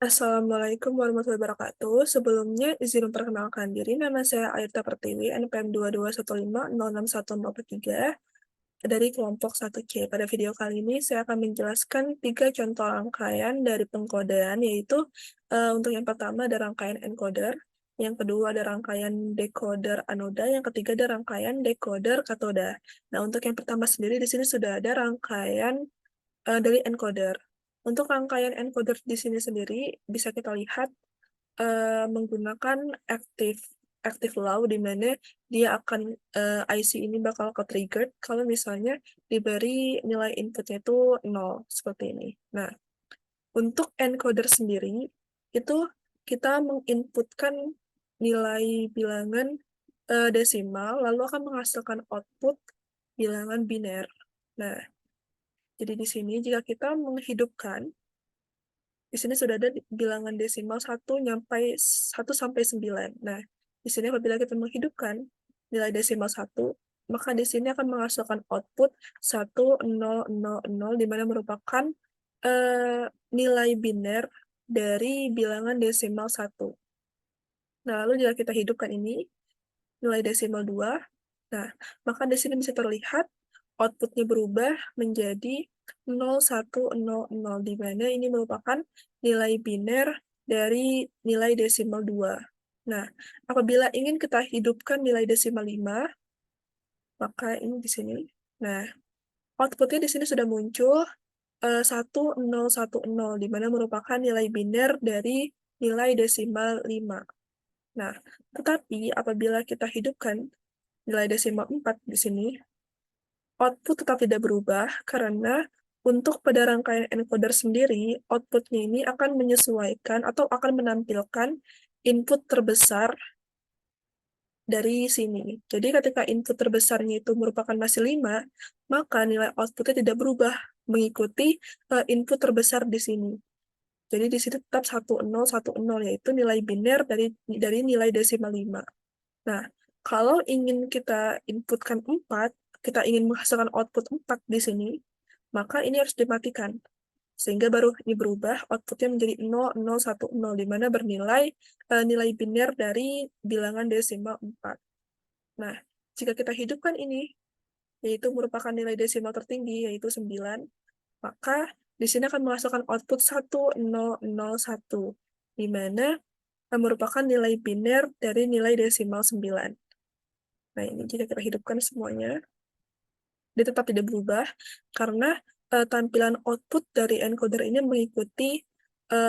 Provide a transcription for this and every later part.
Assalamualaikum warahmatullahi wabarakatuh. Sebelumnya, izin memperkenalkan diri. Nama saya Airta Pertiwi, NPM 2215061043 dari kelompok 1C. Pada video kali ini, saya akan menjelaskan 3 contoh rangkaian dari pengkodean, yaitu untuk yang pertama ada rangkaian encoder, yang kedua ada rangkaian decoder anoda, yang ketiga ada rangkaian decoder katoda. Nah, untuk yang pertama sendiri, di sini sudah ada rangkaian dari encoder. Untuk rangkaian encoder di sini sendiri bisa kita lihat menggunakan active active law, di mana dia akan IC ini bakal ke-trigger kalau misalnya diberi nilai inputnya itu 0 seperti ini. Nah, untuk encoder sendiri itu kita menginputkan nilai bilangan desimal lalu akan menghasilkan output bilangan biner. Nah, jadi di sini jika kita menghidupkan, di sini sudah ada bilangan desimal 1 sampai 9. Nah, di sini apabila kita menghidupkan nilai desimal 1, maka di sini akan menghasilkan output 1000, di mana merupakan nilai biner dari bilangan desimal 1. Nah, lalu jika kita hidupkan ini, nilai desimal 2, nah, maka di sini bisa terlihat outputnya berubah menjadi 0100, di mana ini merupakan nilai biner dari nilai desimal 2. Nah, apabila ingin kita hidupkan nilai desimal 5, maka ini di sini. Nah, outputnya di sini sudah muncul 1010, di mana merupakan nilai biner dari nilai desimal 5. Nah, tetapi apabila kita hidupkan nilai desimal 4 di sini, output tetap tidak berubah karena untuk pada rangkaian encoder sendiri, outputnya ini akan menyesuaikan atau akan menampilkan input terbesar dari sini. Jadi ketika input terbesarnya itu merupakan masih 5, maka nilai outputnya tidak berubah mengikuti input terbesar di sini. Jadi di sini tetap 1010, yaitu nilai biner dari nilai desimal 5. Nah, kalau ingin kita inputkan 4, kita ingin menghasilkan output 4 di sini, maka ini harus dimatikan. Sehingga baru ini berubah, outputnya menjadi 0010, di mana bernilai nilai biner dari bilangan desimal 4. Nah, jika kita hidupkan ini, yaitu merupakan nilai desimal tertinggi, yaitu 9, maka di sini akan menghasilkan output 1001, di mana merupakan nilai biner dari nilai desimal 9. Nah, ini jika kita hidupkan semuanya, dia tetap tidak berubah karena tampilan output dari encoder ini mengikuti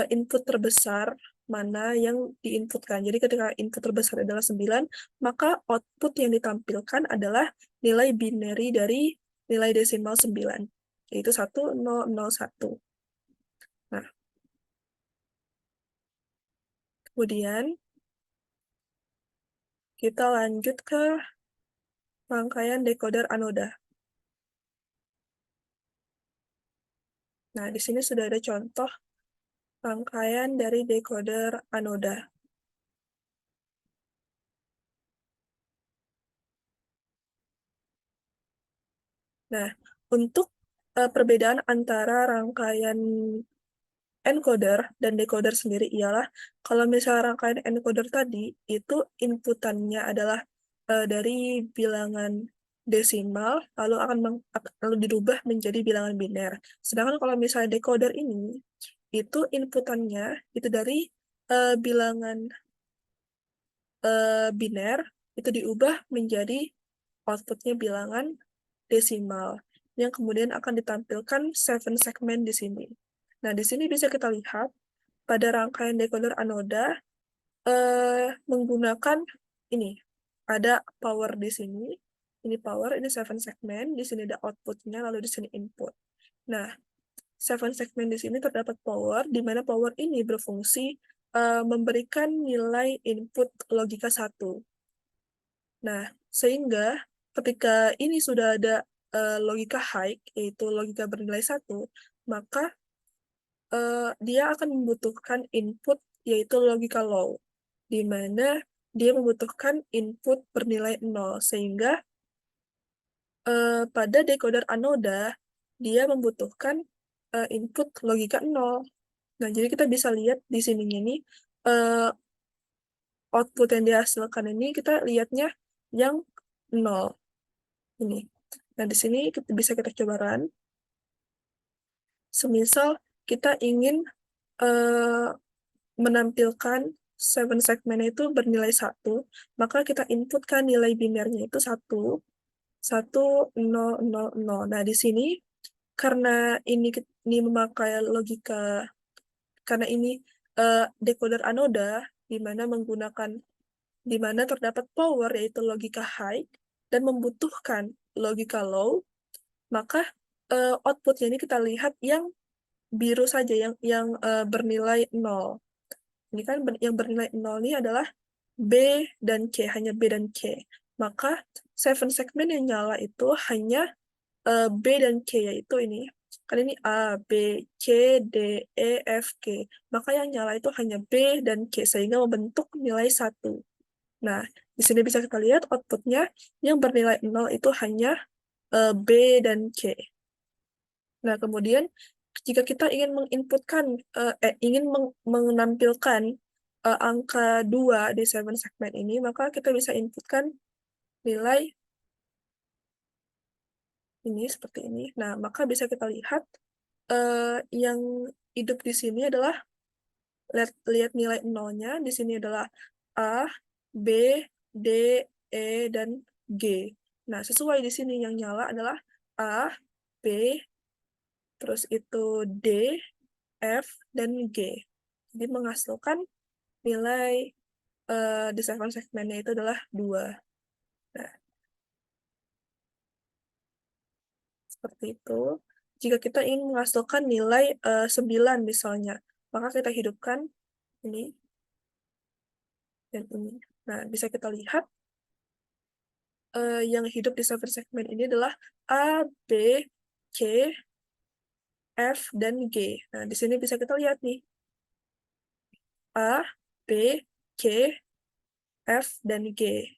input terbesar mana yang diinputkan. Jadi ketika input terbesar adalah 9, maka output yang ditampilkan adalah nilai binary dari nilai desimal 9, yaitu 1001. Nah, kemudian kita lanjut ke rangkaian decoder anoda. Nah, di sini sudah ada contoh rangkaian dari decoder anoda. Nah, untuk perbedaan antara rangkaian encoder dan decoder sendiri ialah kalau misalnya rangkaian encoder tadi itu inputannya adalah dari bilangan desimal lalu dirubah menjadi bilangan biner. Sedangkan kalau misalnya decoder ini itu inputannya itu dari bilangan biner itu diubah menjadi outputnya bilangan desimal yang kemudian akan ditampilkan 7 segmen di sini. Nah, di sini bisa kita lihat pada rangkaian decoder anoda menggunakan ini. Ada power di sini. Ini power, ini 7 segmen, di sini ada outputnya, lalu di sini input. Nah, 7 segmen di sini terdapat power, di mana power ini berfungsi memberikan nilai input logika 1. Nah, sehingga ketika ini sudah ada logika high, yaitu logika bernilai 1, maka dia akan membutuhkan input, yaitu logika low, di mana dia membutuhkan input bernilai 0, sehingga pada decoder anoda, dia membutuhkan input logika 0. Nah, jadi kita bisa lihat di sininya nih, eh, output yang dihasilkan ini kita lihatnya yang 0. Ini. Nah, di sini bisa kita coba run. Semisal kita ingin eh, menampilkan 7 segmen itu bernilai 1, maka kita inputkan nilai binernya itu 1, 1, 0, 0, 0. Nah, di sini karena ini memakai logika, karena ini decoder anoda, di mana menggunakan, di mana terdapat power, yaitu logika high, dan membutuhkan logika low, maka outputnya ini kita lihat yang biru saja, yang bernilai 0. Ini kan yang bernilai 0 ini adalah B dan C, hanya B dan C. Maka 7 segmen yang nyala itu hanya B dan C, yaitu ini. Kan ini A, B, C, D, E, F, G. Maka yang nyala itu hanya B dan C, sehingga membentuk nilai 1. Nah, di sini bisa kita lihat outputnya yang bernilai 0 itu hanya B dan C. Nah, kemudian jika kita ingin menginputkan, ingin menampilkan angka 2 di 7 segmen ini, maka kita bisa inputkan nilai ini seperti ini. Nah, maka bisa kita lihat yang hidup di sini adalah, lihat nilai nolnya, di sini adalah A, B, D, E, dan G. Nah, sesuai di sini yang nyala adalah A, B, terus itu D, F, dan G. Jadi menghasilkan nilai di 7 segmennya itu adalah 2. Nah, seperti itu. Jika kita ingin menghasilkan nilai 9 misalnya, maka kita hidupkan ini dan ini. Nah, bisa kita lihat yang hidup di 7 segmen ini adalah A, B, C, F, dan G. Nah, di sini bisa kita lihat nih. A, B, C, F, dan G.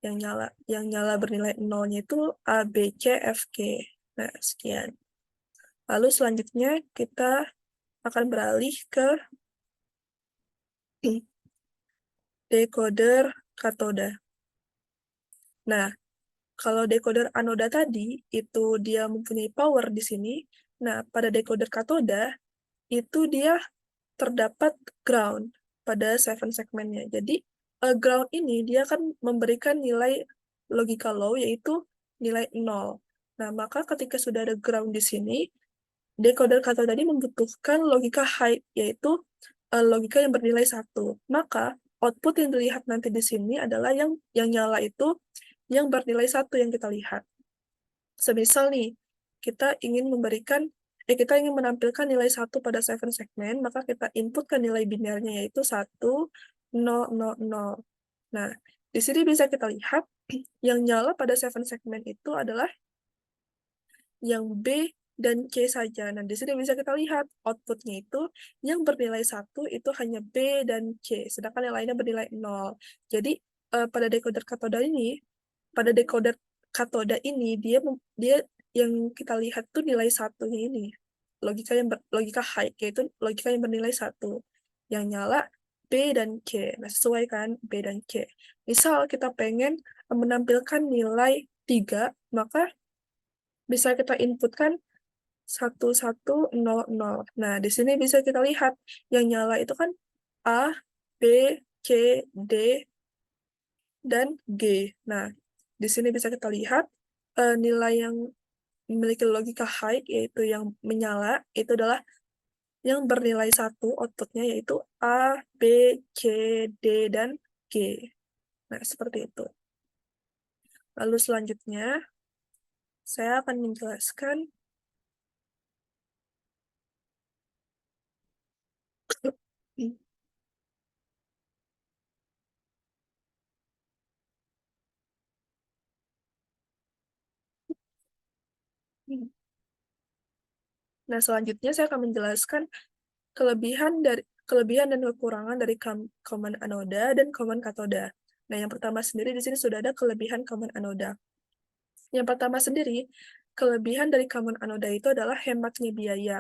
Yang nyala bernilai nolnya itu A, B, C, F, G. Nah, sekian. Lalu selanjutnya kita akan beralih ke decoder katoda. Nah, kalau decoder anoda tadi itu dia mempunyai power di sini. Nah, pada decoder katoda itu dia terdapat ground pada 7 segmennya. Jadi ground ini dia akan memberikan nilai logika low, yaitu nilai 0. Nah, maka ketika sudah ada ground di sini, decoder kata tadi membutuhkan logika high, yaitu logika yang bernilai 1. Maka output yang dilihat nanti di sini adalah yang nyala itu yang bernilai 1 yang kita lihat. Semisal nih, kita ingin menampilkan nilai 1 pada 7 segmen, maka kita inputkan nilai binernya yaitu 1, 0, 0, 0. Nah, di sini bisa kita lihat yang nyala pada 7 segmen itu adalah yang B dan C saja. Nah, di sini bisa kita lihat outputnya itu yang bernilai 1 itu hanya B dan C, sedangkan yang lainnya bernilai 0. Jadi, pada decoder katoda ini, dia yang kita lihat tuh nilai satunya ini. Logika high, yaitu logika yang bernilai 1. Yang nyala B dan C. Nah, sesuai kan B dan C. Misal kita pengen menampilkan nilai 3, maka bisa kita inputkan 1100. Nah, di sini bisa kita lihat yang nyala itu kan A, B, C, D, dan G. Nah, di sini bisa kita lihat nilai yang memiliki logika high, yaitu yang menyala, itu adalah yang bernilai 1 outputnya, yaitu A, B, C, D, dan G. Nah, seperti itu. Lalu selanjutnya, saya akan menjelaskan Nah, selanjutnya saya akan menjelaskan kelebihan dan kekurangan dari common anoda dan common katoda. Nah, yang pertama sendiri di sini sudah ada kelebihan common anoda. Yang pertama sendiri, kelebihan dari common anoda itu adalah hematnya biaya.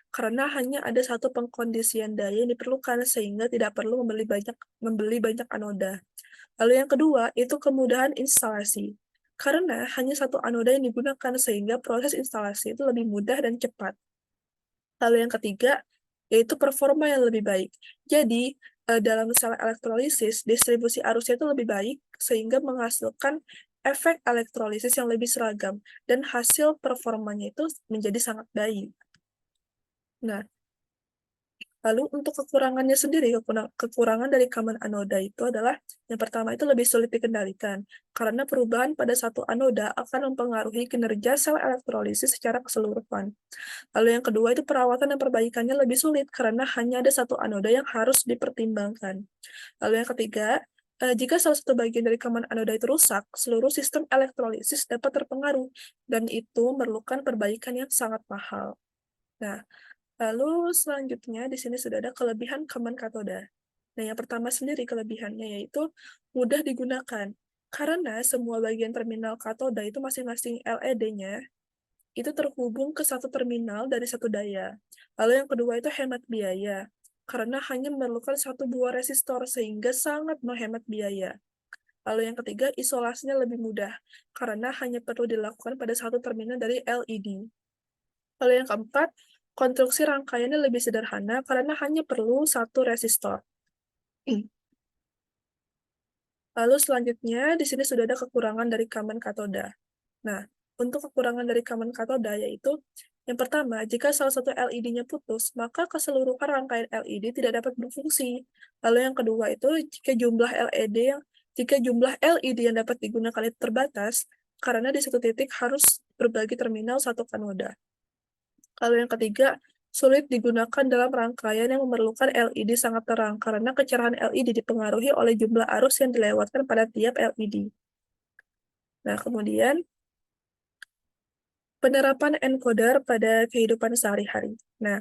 karena hanya ada satu pengkondisian daya yang diperlukan sehingga tidak perlu membeli banyak anoda. Lalu yang kedua, itu kemudahan instalasi. Karena hanya satu anoda yang digunakan sehingga proses instalasi itu lebih mudah dan cepat. Lalu yang ketiga, yaitu performa yang lebih baik. Jadi, dalam sel elektrolisis, distribusi arusnya itu lebih baik sehingga menghasilkan efek elektrolisis yang lebih seragam dan hasil performanya itu menjadi sangat baik. Nah, lalu untuk kekurangannya sendiri, kekurangan dari common anoda itu adalah yang pertama itu lebih sulit dikendalikan, karena perubahan pada satu anoda akan mempengaruhi kinerja sel elektrolisis secara keseluruhan. Lalu yang kedua itu perawatan dan perbaikannya lebih sulit, karena hanya ada satu anoda yang harus dipertimbangkan. Lalu yang ketiga, jika salah satu bagian dari common anoda itu rusak, seluruh sistem elektrolisis dapat terpengaruh, dan itu memerlukan perbaikan yang sangat mahal. Nah, lalu selanjutnya di sini sudah ada kelebihan common katoda. Nah, yang pertama sendiri kelebihannya yaitu mudah digunakan. Karena semua bagian terminal katoda itu masing-masing LED-nya itu terhubung ke satu terminal dari satu daya. Lalu yang kedua itu hemat biaya. Karena hanya memerlukan satu buah resistor sehingga sangat menghemat biaya. Lalu yang ketiga, isolasinya lebih mudah karena hanya perlu dilakukan pada satu terminal dari LED. Lalu yang keempat, konstruksi rangkaiannya lebih sederhana karena hanya perlu satu resistor. Lalu selanjutnya, di sini sudah ada kekurangan dari common katoda. Nah, untuk kekurangan dari common katoda yaitu, yang pertama, jika salah satu LED-nya putus, maka keseluruhan rangkaian LED tidak dapat berfungsi. Lalu yang kedua itu, jika jumlah LED yang dapat digunakan itu terbatas, karena di satu titik harus berbagi terminal satu kanoda. Lalu yang ketiga, sulit digunakan dalam rangkaian yang memerlukan LED sangat terang, karena kecerahan LED dipengaruhi oleh jumlah arus yang dilewatkan pada tiap LED. Nah, kemudian, penerapan encoder pada kehidupan sehari-hari. Nah,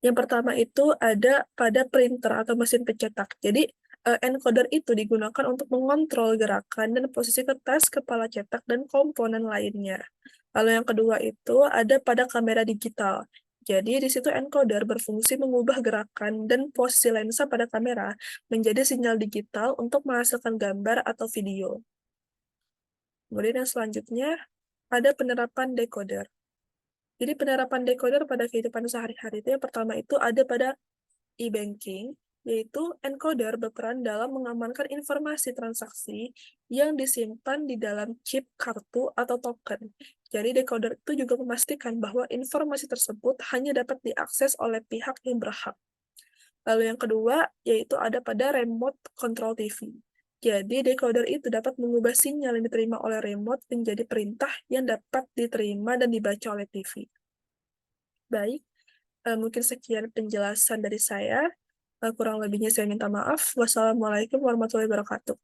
yang pertama itu ada pada printer atau mesin pencetak. Jadi, encoder itu digunakan untuk mengontrol gerakan dan posisi kertas, kepala cetak, dan komponen lainnya. Lalu yang kedua itu ada pada kamera digital. Jadi, di situ encoder berfungsi mengubah gerakan dan posisi lensa pada kamera menjadi sinyal digital untuk menghasilkan gambar atau video. Kemudian yang selanjutnya, ada penerapan decoder. Jadi penerapan decoder pada kehidupan sehari-hari itu yang pertama itu ada pada e-banking, yaitu encoder berperan dalam mengamankan informasi transaksi yang disimpan di dalam chip kartu atau token. Jadi decoder itu juga memastikan bahwa informasi tersebut hanya dapat diakses oleh pihak yang berhak. Lalu yang kedua, yaitu ada pada remote control TV. Jadi, decoder itu dapat mengubah sinyal yang diterima oleh remote menjadi perintah yang dapat diterima dan dibaca oleh TV. Baik, mungkin sekian penjelasan dari saya. Kurang lebihnya saya minta maaf. Wassalamualaikum warahmatullahi wabarakatuh.